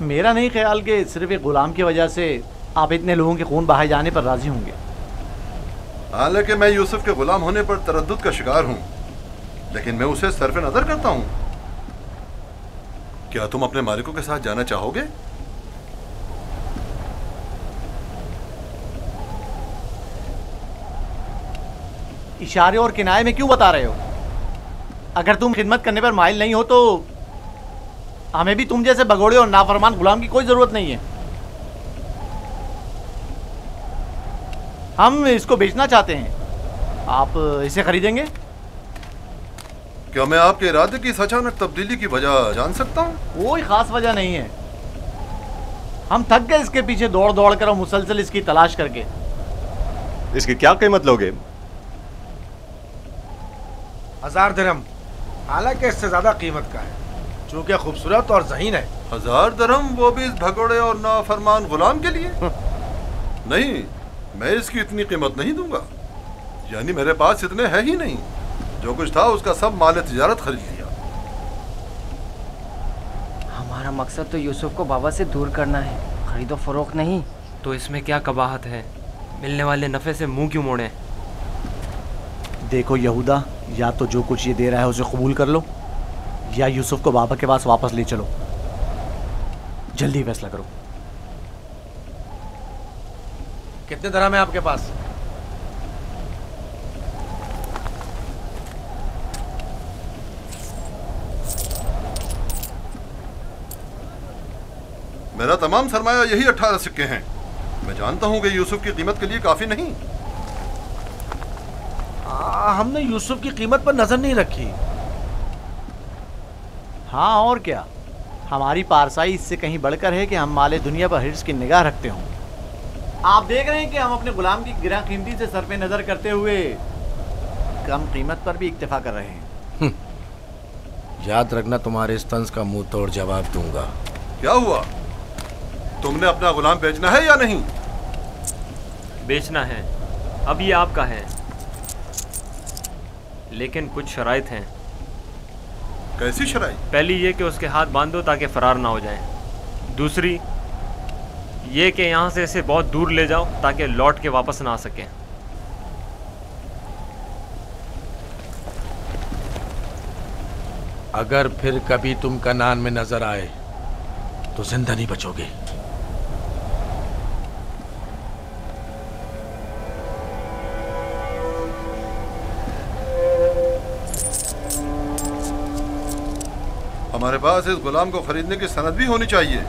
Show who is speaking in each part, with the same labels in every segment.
Speaker 1: मेरा नहीं ख्याल कि सिर्फ एक गुलाम की वजह से आप इतने लोगों के खून बहाए जाने पर राजी होंगे।
Speaker 2: हालांकि मैं यूसुफ के गुलाम होने पर तरद्दुद का शिकार हूं, लेकिन मैं उसे सरफ़े नजर करता हूं। क्या तुम अपने मालिकों के साथ जाना चाहोगे?
Speaker 1: इशारे और किनाए में क्यों बता रहे हो? अगर तुम खिदमत करने पर माइल नहीं हो तो हमें भी तुम जैसे भगोड़े और नाफरमान गुलाम की कोई जरूरत नहीं है। हम इसको बेचना चाहते हैं, आप इसे खरीदेंगे?
Speaker 2: क्या मैं आपके इरादे की इस अचानक तब्दीली की वजह जान सकता हूँ?
Speaker 1: कोई खास वजह नहीं है। हम थक गए इसके पीछे दौड़ दौड़ कर और मुसलसल इसकी तलाश करके।
Speaker 3: इसकी क्या कीमत लोगे?
Speaker 4: 1000 दिरहम, हालांकि इससे ज्यादा कीमत का है, चूंकि खूबसूरत और ज़हीन है।
Speaker 2: 1000 दिरहम, वो भी इस भगोड़े और नाफरमान गुलाम के लिए? नहीं, मैं इसकी इतनी कीमत नहीं दूंगा। यानी मेरे पास इतने है ही नहीं। जो कुछ था उसका सब माल तिजारत खरीद लिया।
Speaker 5: हमारा मकसद तो यूसुफ को बाबा से दूर करना है, खरीदो फरोख्त नहीं।
Speaker 6: तो इसमें क्या कबाहत है? मिलने वाले नफ़े से मुंह क्यों मोड़े?
Speaker 1: देखो यहूदा, या तो जो कुछ ये दे रहा है उसे कबूल कर लो, या यूसुफ को बाबा के पास वापस ले चलो। जल्दी फैसला करो।
Speaker 4: कितने दिरहम है आपके पास?
Speaker 2: मेरा तमाम सरमाया यही 18 सिक्के हैं। मैं जानता हूं कि यूसुफ की कीमत के लिए काफी नहीं।
Speaker 4: हमने यूसुफ की कीमत पर नजर नहीं रखी।
Speaker 1: हाँ और क्या, हमारी पारसाई इससे कहीं बढ़कर है कि हम माले दुनिया पर हिर्स की निगाह रखते हों। आप देख रहे हैं कि हम अपने गुलाम की गिरा कीमती से सरफे नजर करते हुए कम कीमत पर भी इक्तफा कर रहे हैं।
Speaker 4: याद रखना, तुम्हारे इस तंज का मुंह तोड़ जवाब दूंगा।
Speaker 2: क्या हुआ? तुमने अपना गुलाम बेचना है या नहीं?
Speaker 6: बेचना है, अब ये आपका है, लेकिन कुछ शराइत हैं।
Speaker 2: कैसी शराइत?
Speaker 6: पहली ये कि उसके हाथ बांध दो ताकि फरार ना हो जाए। दूसरी ये कि यहाँ से इसे बहुत दूर ले जाओ ताकि लौट के वापस ना आ सके।
Speaker 4: अगर फिर कभी तुम कनान में नजर आए तो जिंदा नहीं बचोगे।
Speaker 2: हमारे पास इस गुलाम को खरीदने की सनद भी होनी चाहिए,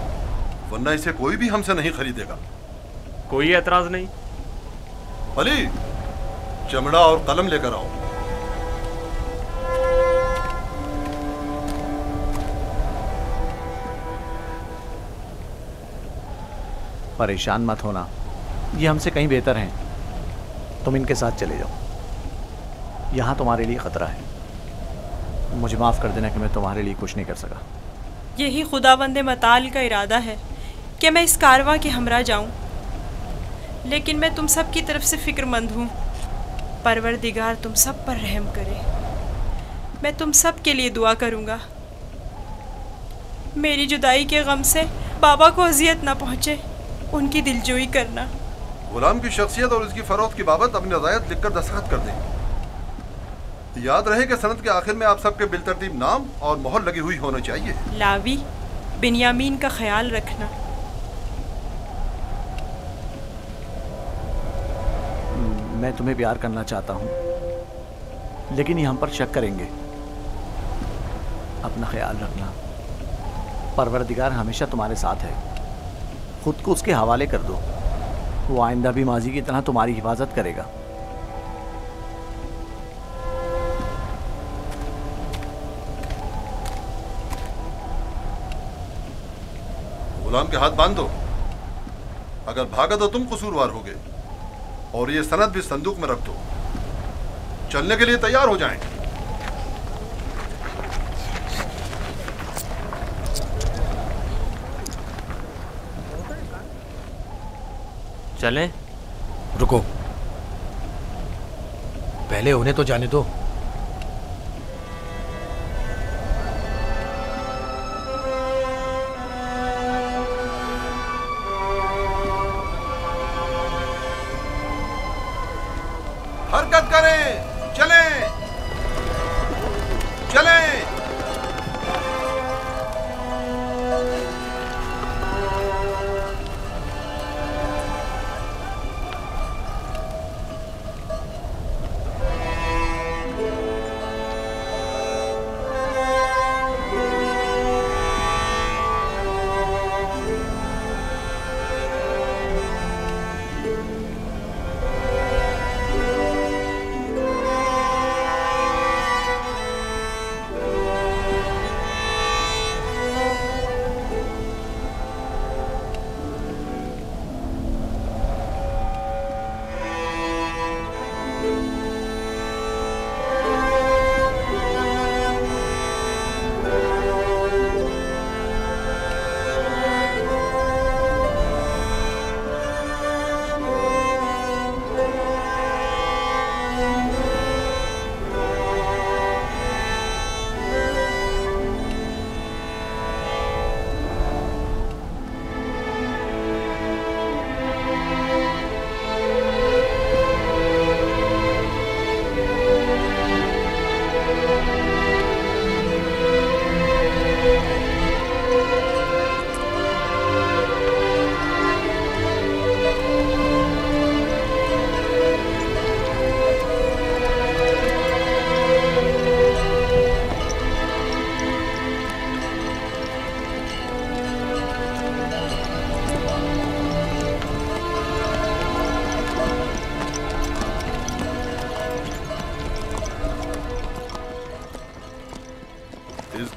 Speaker 2: वरना इसे कोई भी हमसे नहीं खरीदेगा।
Speaker 6: कोई एतराज नहीं।
Speaker 2: अली, चमड़ा और कलम लेकर आओ।
Speaker 1: परेशान मत होना, ये हमसे कहीं बेहतर हैं। तुम इनके साथ चले जाओ। यहाँ तुम्हारे लिए खतरा है। मुझे माफ़ कर देना कि मैं तुम्हारे लिए कुछ नहीं कर सका।
Speaker 7: यही खुदावंद मताल का इरादा है कि मैं इस कारवां के हमरा जाऊं, लेकिन मैं तुम सब की तरफ से फ़िक्रमंद हूँ। परवरदिगार तुम सब पर रहम करे। मैं तुम सब के लिए दुआ करूँगा। मेरी जुदाई के गम से बाबा को अजियत ना पहुँचे, उनकी दिलजोई करना।
Speaker 2: गुलाम की शख्सियत और उसकी फरोख्त की बाबत अपनी रज़ायत लिखकर दस्तखत कर दें। याद रहे कि सनद के आखिर में आप सबके बिलतरतीब नाम और मोहर लगी हुई होनी चाहिए।
Speaker 7: लावी, बिन्यामीन का ख्याल रखना।
Speaker 1: मैं तुम्हें प्यार करना चाहता हूँ, लेकिन ये हम पर शक करेंगे। अपना ख्याल रखना। परवरदिगार हमेशा तुम्हारे साथ है। खुद को उसके हवाले कर दो, वो आइंदा भी माजी की तरह तुम्हारी हिफाजत करेगा।
Speaker 2: गुलाम के हाथ बांध दो। अगर भागा तो तुम कसूरवार होगे, और ये सनद भी संदूक में रख दो। चलने के लिए तैयार हो जाएं।
Speaker 6: चलें?
Speaker 4: रुको, पहले उन्हें तो जाने दो।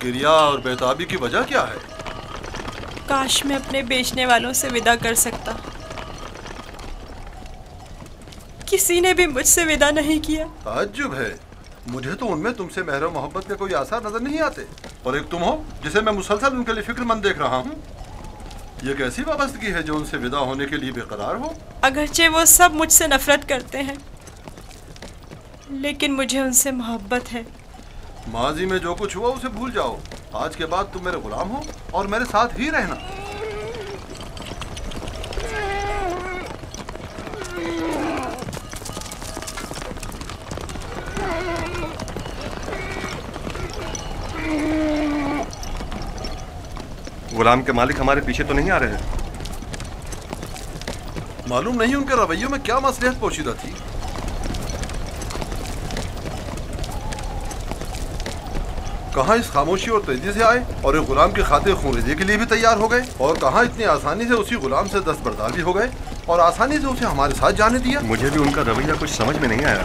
Speaker 2: गिरिया और बेताबी की वजह क्या है?
Speaker 7: काश मैं अपने बेचने वालों से विदा कर सकता। किसी ने भी मुझसे विदा नहीं किया।
Speaker 2: ताज्जुब है, मुझे तो उनमें तुमसे मेहर मोहब्बत के कोई आसार नजर नहीं आते। और एक तुम हो जिसे मैं मुसलसल उनके लिए फिक्रमंद देख रहा हूँ। ये कैसी वाबस्तगी है जो उनसे विदा होने के लिए बेकरार हो?
Speaker 7: अगरचे वो सब मुझसे नफरत करते हैं, लेकिन मुझे उनसे मोहब्बत है।
Speaker 2: माजी में जो कुछ हुआ उसे भूल जाओ। आज के बाद तुम मेरे गुलाम हो और मेरे साथ ही रहना।
Speaker 3: गुलाम के मालिक हमारे पीछे तो नहीं आ रहे?
Speaker 2: मालूम नहीं उनके रवैयों में क्या मसलियत पोशीदा थी। कहाँ इस खामोशी और तेजी से आए और एक गुलाम की खातिर खून-रेज़ी के लिए भी तैयार हो गए, और कहाँ इतनी आसानी से उसी गुलाम से दस्तबरदार भी हो गए और आसानी से उसे हमारे साथ जाने दिया।
Speaker 3: मुझे भी उनका रवैया कुछ समझ में नहीं आया।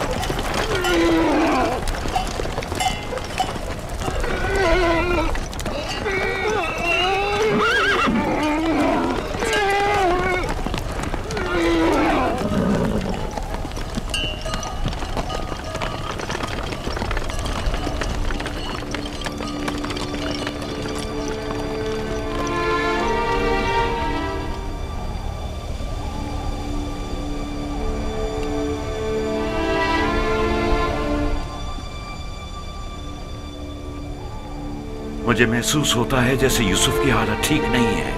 Speaker 8: मुझे महसूस होता है जैसे यूसुफ की हालत ठीक नहीं है।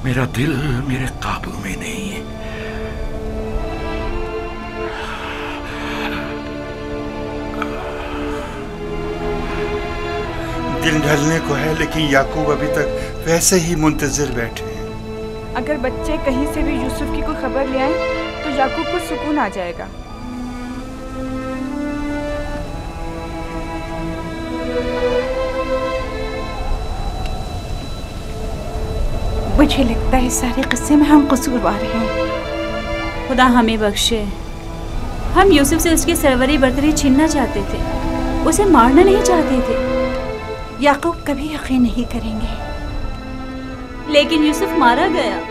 Speaker 8: मेरा दिल मेरे काबू में नहीं है।
Speaker 9: दिन ढलने को है, लेकिन याकूब अभी तक वैसे ही मुंतजिर बैठे हैं।
Speaker 10: अगर बच्चे कहीं से भी यूसुफ की कोई खबर ले आए तो याकूब को सुकून आ जाएगा।
Speaker 11: मुझे लगता है इस सारे किस्से में हम कसूरवार हैं। खुदा हमें बख्शे। हम यूसुफ से उसकी सरवरी बर्तरी छीनना चाहते थे, उसे मारना नहीं चाहते थे। याकूब कभी यकीन नहीं करेंगे।
Speaker 12: लेकिन यूसुफ मारा गया।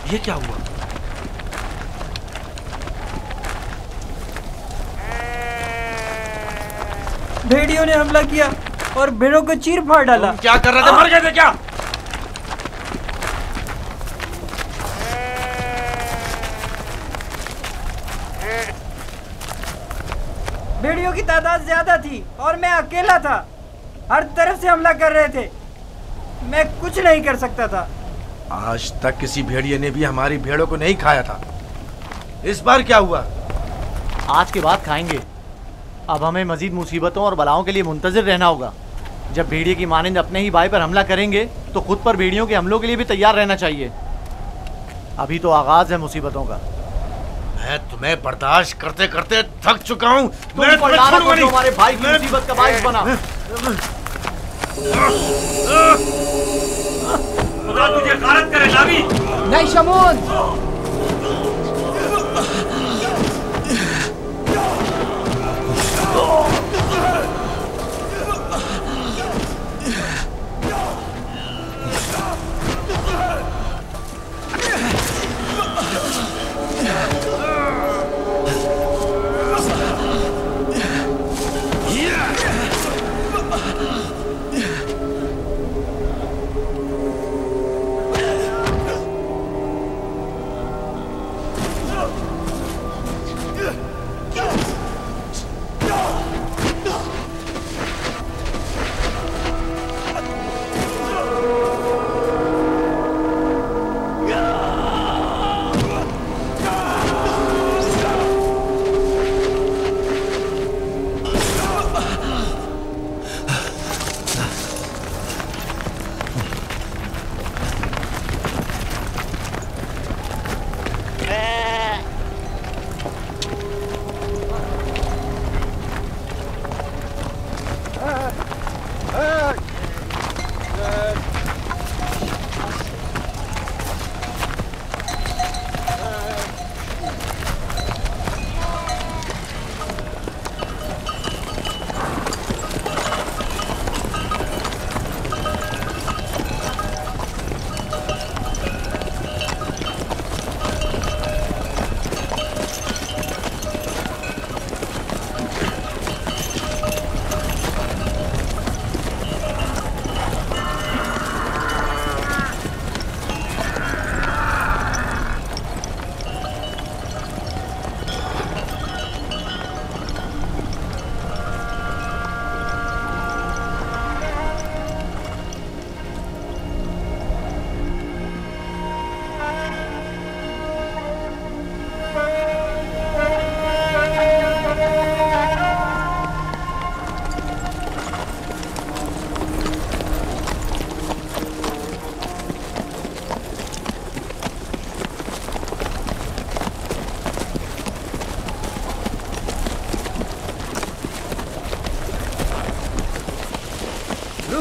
Speaker 4: ये क्या हुआ?
Speaker 5: भेड़ियों ने हमला किया और भेड़ों को चीर फाड़ डाला।
Speaker 4: तुम क्या कर रहे थे? मर गए थे क्या?
Speaker 5: भेड़ियों की तादाद ज्यादा थी और मैं अकेला था। हर तरफ से हमला कर रहे थे, मैं कुछ नहीं कर सकता था।
Speaker 4: आज तक किसी भेड़िए ने भी हमारी भेड़ों को नहीं खाया था। इस बार क्या हुआ?
Speaker 1: आज के बाद खाएंगे। अब हमें मजीद मुसीबतों और बलाओं के लिए मुंतजिर रहना होगा। जब भेड़िए की मानिंद अपने ही भाई पर हमला करेंगे तो खुद पर भेड़ियों के हमलों के लिए भी तैयार रहना चाहिए। अभी तो आगाज है मुसीबतों का।
Speaker 4: मैं तुम्हें बर्दाश्त करते करते थक चुका हूँ।
Speaker 1: मैं तुम्हारे भाई की मुसीबत का बाइस बना।
Speaker 6: खुदा तुझे गारत करे नावी।
Speaker 5: नहीं शमून।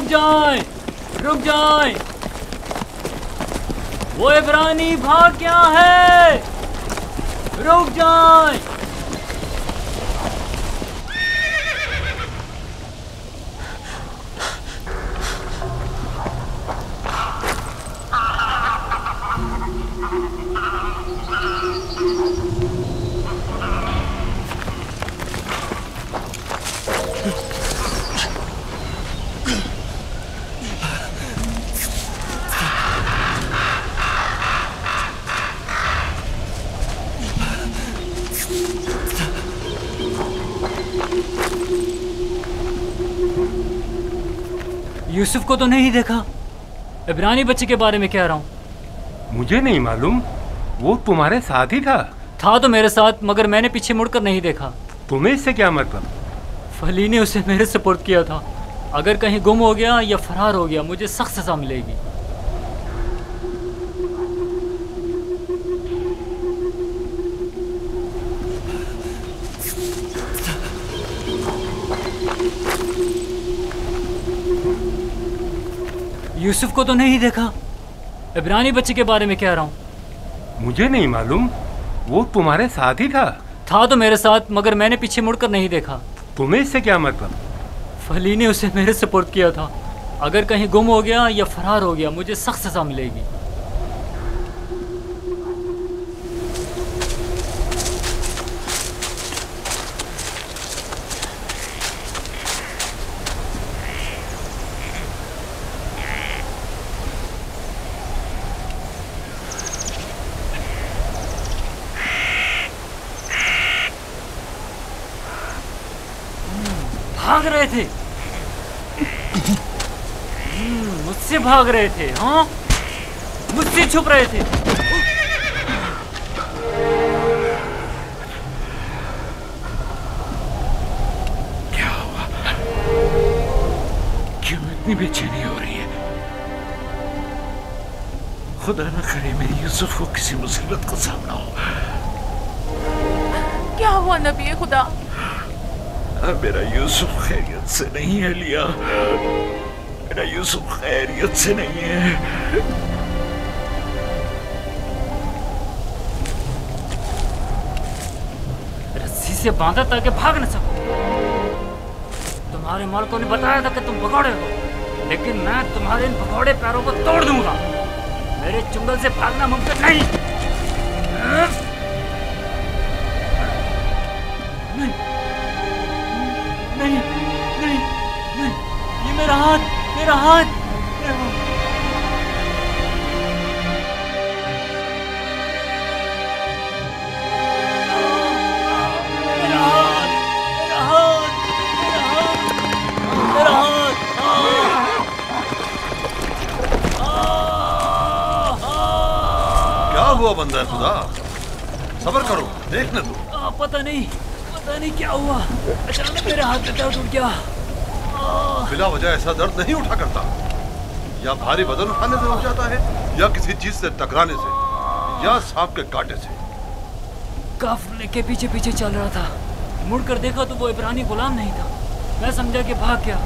Speaker 13: जाएं, रुक जाएं। वो इब्रानी भाग क्या है? रुक जाएं। यूसुफ को तो नहीं देखा। इब्रानी बच्चे के बारे में कह रहा हूँ।
Speaker 14: मुझे नहीं मालूम, वो तुम्हारे साथ ही था।
Speaker 13: था तो मेरे साथ, मगर मैंने पीछे मुड़कर नहीं देखा।
Speaker 14: तुम्हें इससे क्या मतलब?
Speaker 13: फली ने उसे मेरे सुपुर्द किया था। अगर कहीं गुम हो गया या फरार हो गया, मुझे सख्त सजा मिलेगी। यूसुफ को तो नहीं देखा। इब्रानी बच्चे के बारे में कह रहा हूँ।
Speaker 14: मुझे नहीं मालूम, वो तुम्हारे साथ ही था।
Speaker 13: था तो मेरे साथ, मगर मैंने पीछे मुड़कर नहीं देखा।
Speaker 14: तुम्हें इससे क्या मतलब?
Speaker 13: फली ने उसे मेरे सुपुर्द किया था। अगर कहीं गुम हो गया या फरार हो गया, मुझे सख्त सजा मिलेगी। भाग रहे थे, मुझसे भाग रहे थे। हाँ, मुझसे छुप रहे थे।
Speaker 8: क्या हुआ? क्यों इतनी बेचैनी हो रही है? खुदा न करे मेरी यूसुफ को किसी मुसीबत का सामना हो।
Speaker 15: क्या हुआ नबी खुदा?
Speaker 8: मेरा यूसुफ खैरियत से नहीं है लिया। मेरा यूसुफ खैरियत से नहीं है।
Speaker 13: रस्सी से बांधा ताकि भाग न सको। तुम्हारे मालिकों ने बताया था कि तुम भगौड़े हो, लेकिन मैं तुम्हारे इन भगौड़े पैरों को तोड़ दूंगा। मेरे चुंगल से भागना मुमकिन नहीं। नहीं, नहीं, नहीं, ये मेरा हाथ, मेरा हाथ, मेरा हाथ।
Speaker 2: क्या हुआ बंदा खुदा? सब्र करो, देखने दो।
Speaker 13: पता नहीं क्या हुआ, अचानक मेरे हाथ में दर्द उठ गया।
Speaker 2: बिला वजह ऐसा दर्द नहीं उठा करता। या भारी वजन उठाने से उठ जाता है, या किसी चीज से टकराने से, या सांप के कांटे से।
Speaker 13: काफिले के पीछे पीछे चल रहा था। मुड़कर देखा तो वो इब्रानी गुलाम नहीं था। मैं समझा कि भाग गया।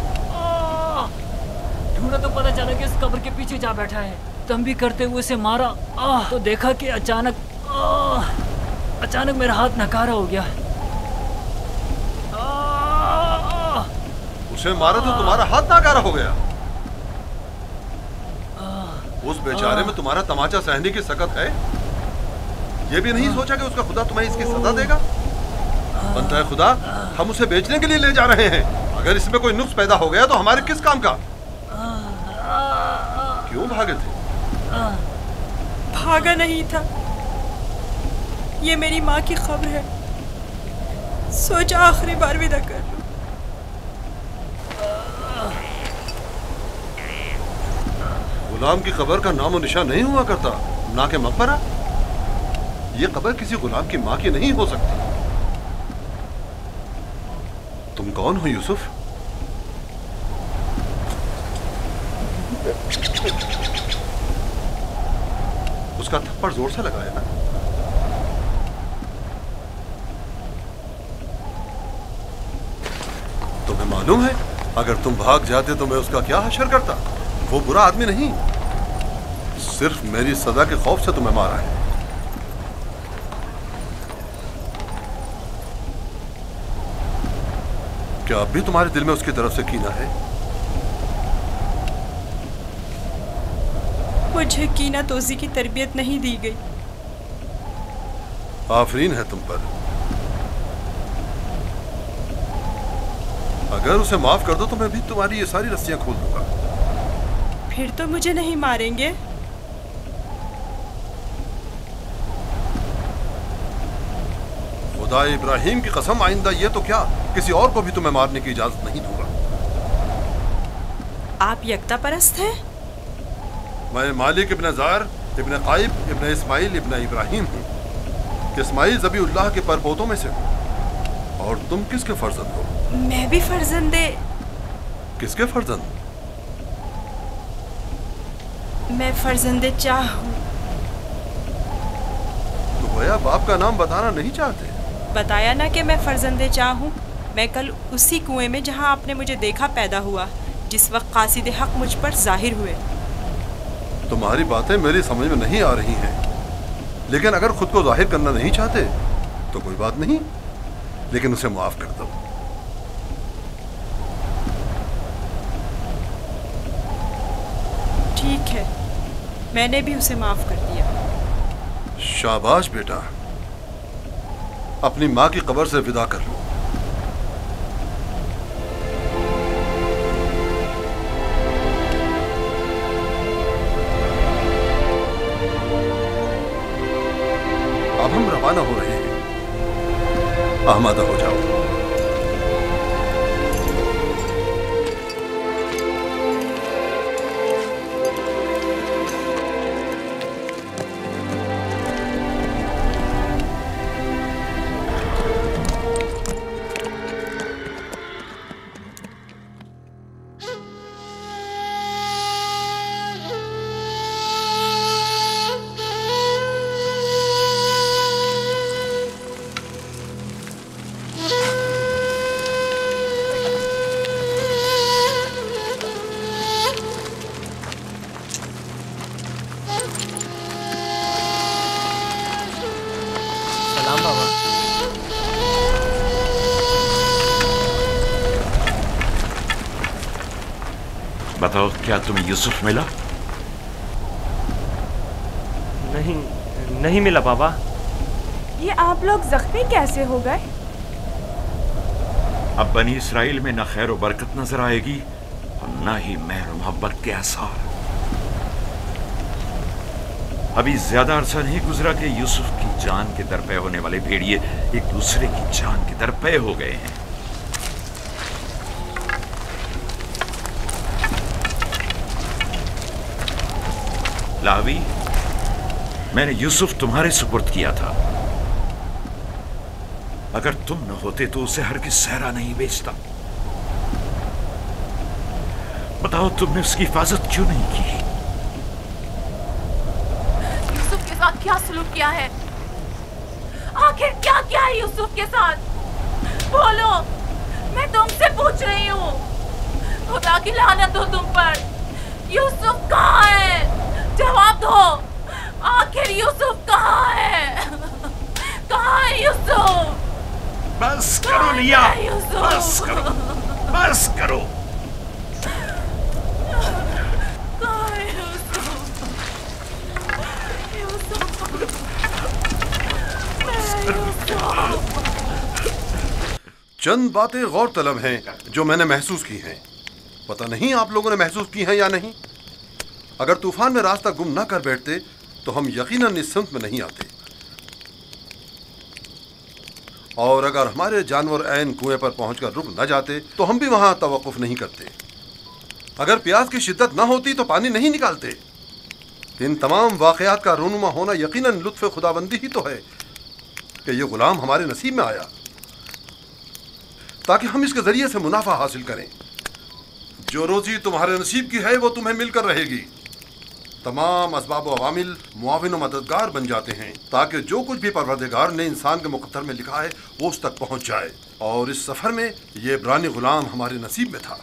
Speaker 13: ढूंढा तो पता चला कि इस कब्र के पीछे जा बैठा है। तंबी करते हुए उसे मारा तो देखा कि अचानक मेरा हाथ नकारा हो गया।
Speaker 2: उसे मारा तो तुम्हारा हाथ नाकारा हो गया। उस बेचारे में तुम्हारा तमाचा सहने की सकत है। ये भी नहीं सोचा कि उसका खुदा तुम्हें इसकी सजा देगा? बनता है खुदा, हम उसे बेचने के लिए ले जा रहे हैं। अगर इसमें कोई नुक्स पैदा हो गया तो हमारे किस काम का? क्यों भागे थे?
Speaker 7: भागा नहीं था, ये मेरी माँ की खबर है। सोचा आखिरी बार विदा कर लूं।
Speaker 2: गुलाम की कब्र का नामो निशान नहीं हुआ करता, ना के मकबरा। ये कब्र किसी गुलाम की माँ की नहीं हो सकती। तुम कौन हो यूसुफ? उसका थप्पड़ जोर से लगाया ना? तुम्हें मालूम है अगर तुम भाग जाते तो मैं उसका क्या हशर करता? वो बुरा आदमी नहीं, सिर्फ मेरी सजा के खौफ से तुम्हें मारा है। क्या अब भी तुम्हारे दिल में उसकी तरफ से कीना है?
Speaker 7: मुझे कीना तोजी की तरबियत नहीं दी गई।
Speaker 2: आफरीन है तुम पर। अगर उसे माफ कर दो तो मैं भी तुम्हारी ये सारी रस्सियां खोल दूंगा।
Speaker 7: फिर तो मुझे नहीं मारेंगे?
Speaker 2: खुदा इब्राहिम की कसम, आइंदा ये तो क्या, किसी और को भी तुम्हें मारने की इजाजत नहीं दूंगा।
Speaker 7: आप यकता परस्त हैं?
Speaker 2: मैं मालिक इब्न जार इब्न काइब इब्न इस्माइल इब्न इब्राहिम हूँ। इस्माइल ज़बीउल्लाह के परपोतों में से हूँ। और तुम किसके फर्जंद हो?
Speaker 7: मैं भी फर्जंदे।
Speaker 2: किसके फर्जंद?
Speaker 7: मैं फर्जंदे चाह हूँ।
Speaker 2: तो भैया बाप का नाम बताना नहीं चाहते?
Speaker 7: बताया ना कि मैं फर्जंदे चाह हूँ। मैं कल उसी कुएं में जहाँ आपने मुझे देखा पैदा हुआ, जिस वक्त कासिद हक मुझ पर जाहिर हुए।
Speaker 2: तुम्हारी बातें मेरी समझ में नहीं आ रही हैं, लेकिन अगर खुद को जाहिर करना नहीं चाहते तो कोई बात नहीं, लेकिन उसे माफ कर दो।
Speaker 7: ठीक है, मैंने भी उसे माफ कर दिया।
Speaker 2: शाबाश बेटा, अपनी माँ की कब्र से विदा कर लो। अब हम रवाना हो रहे हैं, आमादा हो जाओ।
Speaker 8: बताओ, क्या तुम्हें यूसुफ मिला?
Speaker 6: नहीं मिला बाबा।
Speaker 10: ये आप लोग जख्मी कैसे हो गए?
Speaker 8: अब बनी इसराइल में न खैर व बरकत नजर आएगी और न ही मेहर मोहब्बत के आसार। अभी ज्यादा अरसा नहीं गुजरा कि यूसुफ की जान के दरपे होने वाले भेड़िए एक दूसरे की जान के दरपे हो गए हैं। लावी, मैंने यूसुफ तुम्हारे सुपुर्द किया था। अगर तुम न होते तो उसे हरगिज़ सहरा नहीं बेचता। बताओ, तुमने उसकी हिफाजत क्यों नहीं की?
Speaker 15: यूसुफ के साथ क्या सलूक किया है? आखिर क्या किया है यूसुफ के साथ? बोलो, मैं तुमसे पूछ रही हूँ। खुदा की लानत हो तुम पर। यूसुफ कहाँ है? जवाब दो। आखिर यूसुफ कहाँ है? कहाँ है यूसुफ?
Speaker 8: बस करो लिया, बस करो, बस करो।
Speaker 15: कहाँ है यूसुफ?
Speaker 2: चंद बातें गौर तलब हैं जो मैंने महसूस की हैं। पता नहीं आप लोगों ने महसूस की हैं या नहीं। अगर तूफान में रास्ता गुम ना कर बैठते तो हम यकीनन इस सिमत में नहीं आते, और अगर हमारे जानवर ऐन कुएं पर पहुंचकर रुक न जाते तो हम भी वहां तवक्कुफ नहीं करते। अगर प्यास की शिद्दत न होती तो पानी नहीं निकालते। इन तमाम वाकयात का रूनुमा होना यकीनन लुत्फ़ खुदाबंदी ही तो है कि ये गुलाम हमारे नसीब में आया ताकि हम इसके जरिए से मुनाफा हासिल करें। जो रोजी तुम्हारे नसीब की है वो तुम्हें मिलकर रहेगी। तमाम असबाब व अवामिल मुआविन व मददगार बन जाते हैं ताकि जो कुछ भी परवरदिगार ने इंसान के मुक़द्दर में लिखा है वो उस तक पहुंच जाए। और इस सफ़र में ये इब्रानी गुलाम हमारे नसीब में था।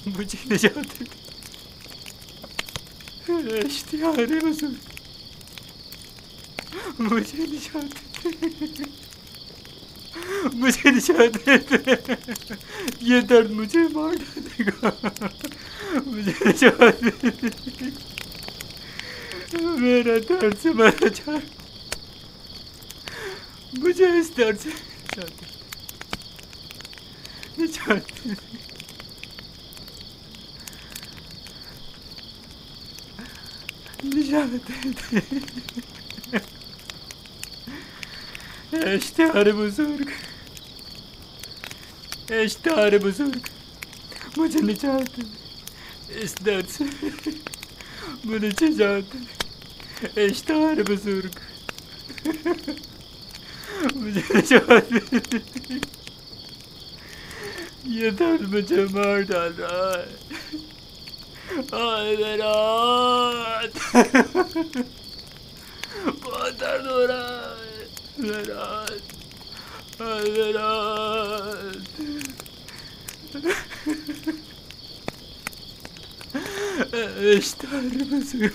Speaker 8: मुझे निजात दे दे। इश्तिहार बुजुर्ग, मुझे निजात दे, मुझे निजात दे दे। ये दर्द मुझे मार डालेगा, मुझे निजात दे दे। मेरा दर्द से मर जा, मुझे इस दर्द से निजात दे दे। निजात दे दे। इश्तिहार बुजुर्ग, इश्तिहार बुजुर्ग, मुझे निजात दे इस दर्द से, मुझे निजात दे। इश्तिहार बुजुर्ग, मुझे निजात दे। ये दर्द मुझे मार डाल रहा है। मेरा बहुत दर्द हो रहा है। मेरा इश्तिहार बुजुर्ग,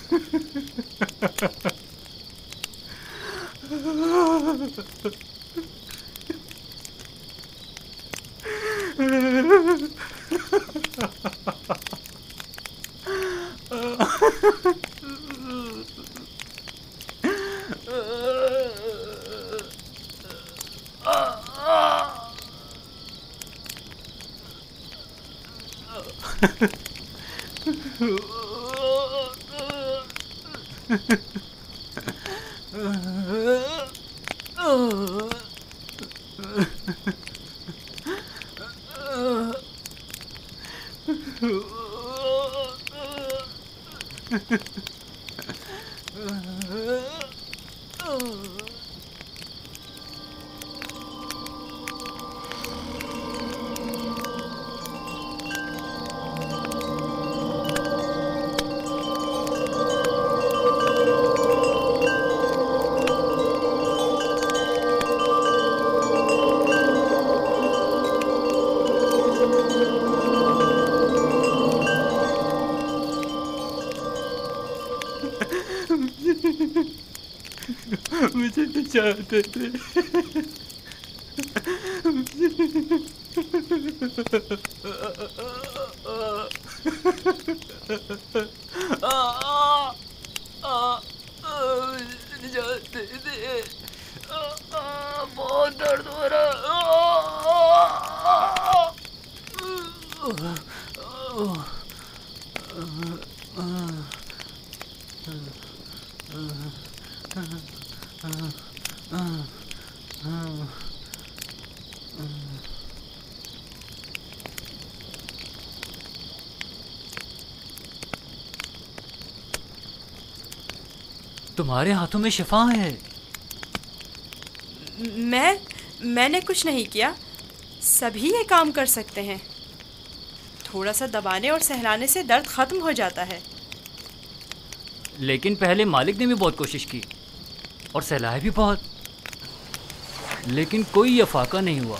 Speaker 8: मुझे निजात दे दे। निजात दे दे। बहुत दर्द हो रहा
Speaker 13: तुम्हारे हाथों में शिफा है।
Speaker 7: मैंने कुछ नहीं किया, सभी ये काम कर सकते हैं। थोड़ा सा दबाने और सहलाने से दर्द खत्म हो जाता है।
Speaker 13: लेकिन पहले मालिक ने भी बहुत कोशिश की और सहलाया भी बहुत, लेकिन कोई अफाका नहीं हुआ।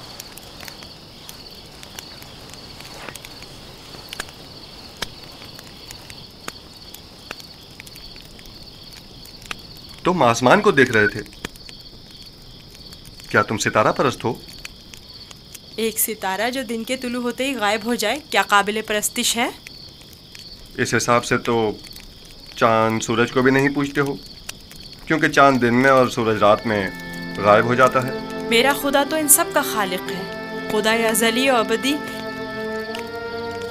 Speaker 3: तुम आसमान को देख रहे थे, क्या तुम सितारा परस्त हो?
Speaker 7: एक सितारा जो दिन के तुलू होते ही गायब हो जाए, क्या काबिले परस्तिश है?
Speaker 3: इस हिसाब से तो चांद सूरज को भी नहीं पूछते हो, क्योंकि चांद दिन में और सूरज रात में गायब हो जाता है।
Speaker 7: मेरा खुदा तो इन सब का खालिक है, खुदा अज़ली और अबदी,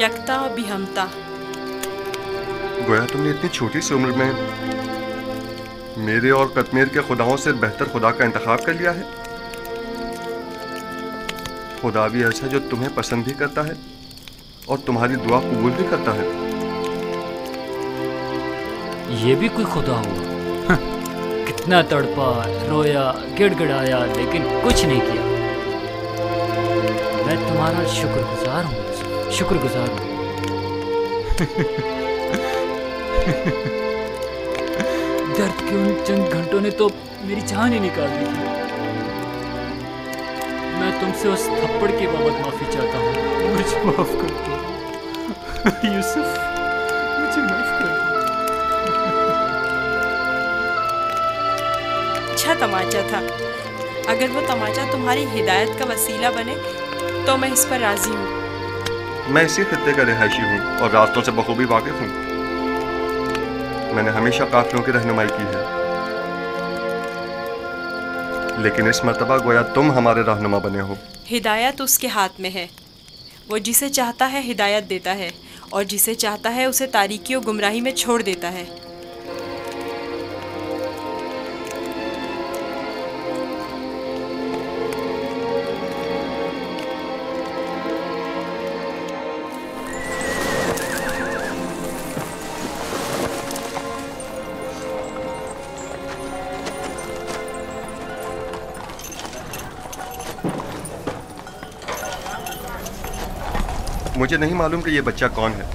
Speaker 7: यकता और बिहमता।
Speaker 3: गोया तुमने इतनी छोटी सी उम्र में मेरे और कश्मीर के खुदाओं से बेहतर खुदा का इंतखाब कर लिया है। खुदा भी ऐसा जो तुम्हें पसंद भी करता है और तुम्हारी दुआ कबूल भी करता है।
Speaker 13: ये भी कोई खुदा हुआ? कितना तड़पा, रोया, गिड़गिड़ाया, लेकिन कुछ नहीं किया। मैं तुम्हारा शुक्रगुजार हूँ, शुक्रगुजार हूँ। दर्द के उन चंद घंटों ने तो मेरी जान ही निकाल दी थी। मैं तुमसे उस थप्पड़ की बाबत माफी चाहता हूँ, मुझे माफ कर दो।
Speaker 6: यूसुफ, मुझे माफ कर दो।
Speaker 7: अच्छा तमाचा था। अगर वो तमाचा तुम्हारी हिदायत का वसीला बने तो मैं इस पर राजी हूँ।
Speaker 3: मैं इसी खित्ते का रिहायशी हूँ और रास्तों से बखूबी वाकिफ हूँ। मैंने हमेशा काफिलों की रहनुमाई की है, लेकिन इस मर्तबा गोया तुम हमारे रहनुमा बने हो।
Speaker 7: हिदायत उसके हाथ में है। वो जिसे चाहता है हिदायत देता है और जिसे चाहता है उसे तारीकी और गुमराही में छोड़ देता है।
Speaker 3: मुझे नहीं मालूम कि ये बच्चा कौन है,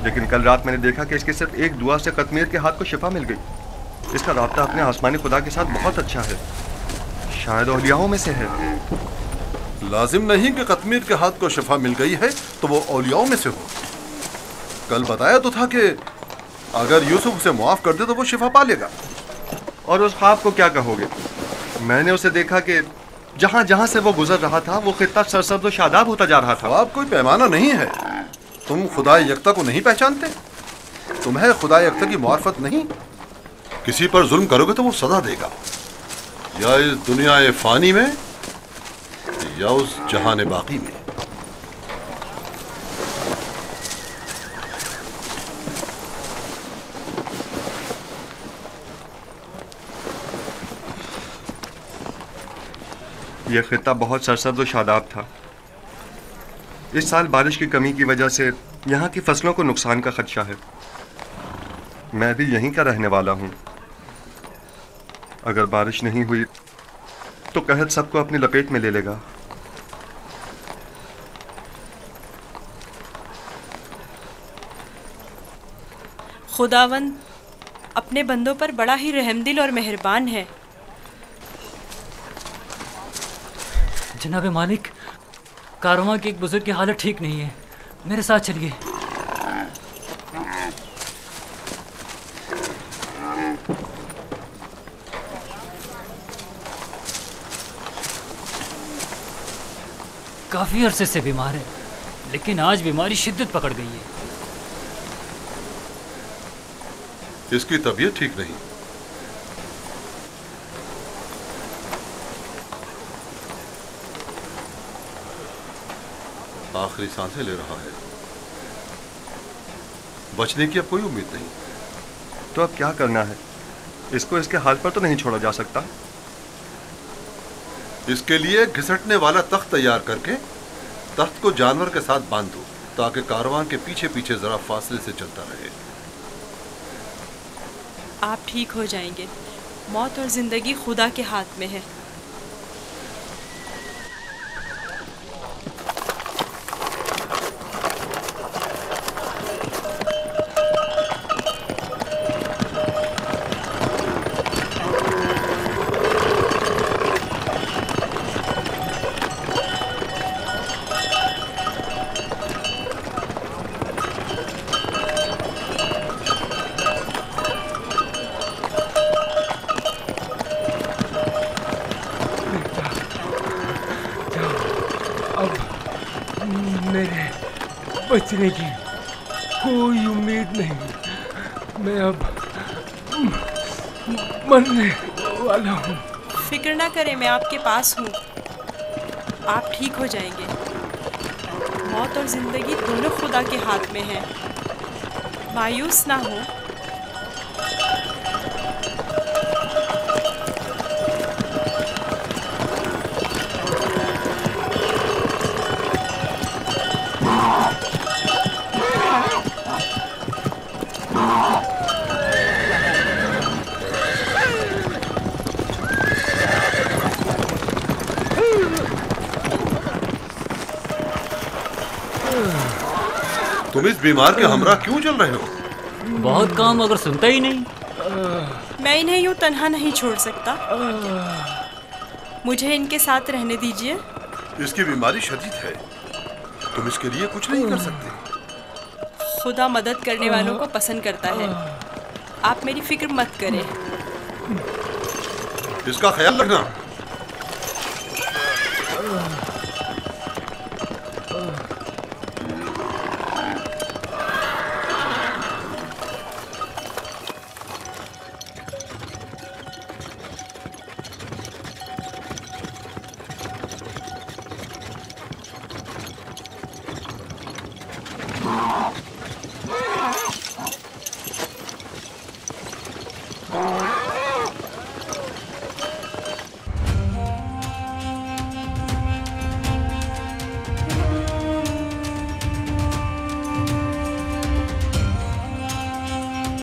Speaker 3: लेकिन कल रात मैंने देखा कि इसके सिर्फ एक दुआ से कतमीर के हाथ को शिफा मिल गई। इसका राब्ता अपने आसमानी खुदा के साथ बहुत अच्छा है, शायद औलियाओं में से है।
Speaker 2: लाजिम नहीं कि कतमीर के हाथ को शिफा मिल गई है तो वो औलियाओं में से हो। कल बताया तो था कि अगर यूसुफ उसे मुआफ कर दे तो वो शिफा पा लेगा।
Speaker 3: और उस ख्वाब को क्या कहोगे? मैंने उसे देखा कि जहां जहां से वो गुजर रहा था वो खित्ता सरसब्ज़ और शादाब होता जा रहा था।
Speaker 2: ख्वाब कोई पैमाना नहीं है। तुम खुदा यकता को नहीं पहचानते? तुम्हें खुदा यकता की मार्फत नहीं? किसी पर जुल्म करोगे तो वो सजा देगा, या इस दुनिया फानी में या उस जहान बाकी में।
Speaker 3: यह खित्ता बहुत सरसब्ज़ और शादाब था। इस साल बारिश की कमी की वजह से यहाँ की फसलों को नुकसान का खदशा है। मैं भी यहीं का रहने वाला हूँ। अगर बारिश नहीं हुई तो कहत सबको अपनी लपेट में ले लेगा।
Speaker 7: खुदावंद अपने बंदों पर बड़ा ही रहमदिल और मेहरबान है।
Speaker 13: जनाबे मालिक, कारवां के एक बुजुर्ग की हालत ठीक नहीं है, मेरे साथ चलिए। काफी अरसे से बीमार है, लेकिन आज बीमारी शिद्दत पकड़ गई है।
Speaker 2: इसकी तबीयत ठीक नहीं। आखिरी सांसें ले रहा है। बचने की अब कोई उम्मीद नहीं।
Speaker 3: तो अब क्या करना है? इसको इसके हाल पर तो नहीं छोड़ा जा सकता।
Speaker 2: इसके लिए घिसटने वाला तख्त तैयार करके तख्त को जानवर के साथ बांध दो, ताकि कारवां के पीछे पीछे जरा फासले से चलता रहे।
Speaker 7: आप ठीक हो जाएंगे। मौत और जिंदगी खुदा के हाथ में है।
Speaker 14: बचने की कोई उम्मीद नहीं। मैं अब मरने वाला हूँ।
Speaker 7: फिक्र ना करें, मैं आपके पास हूँ। आप ठीक हो जाएंगे। मौत और जिंदगी दोनों खुदा के हाथ में है। मायूस ना हो।
Speaker 2: तुम इस बीमार के हमरा क्यों चल रहे हो?
Speaker 13: बहुत काम, अगर सुनता ही नहीं।
Speaker 7: मैं इन्हें यूं तन्हा नहीं छोड़ सकता। मुझे इनके साथ रहने दीजिए।
Speaker 2: इसकी बीमारी शदीद है, तुम इसके लिए कुछ नहीं कर सकते।
Speaker 7: खुदा मदद करने वालों को पसंद करता है। आप मेरी फिक्र मत करें।
Speaker 2: इसका ख्याल रखना।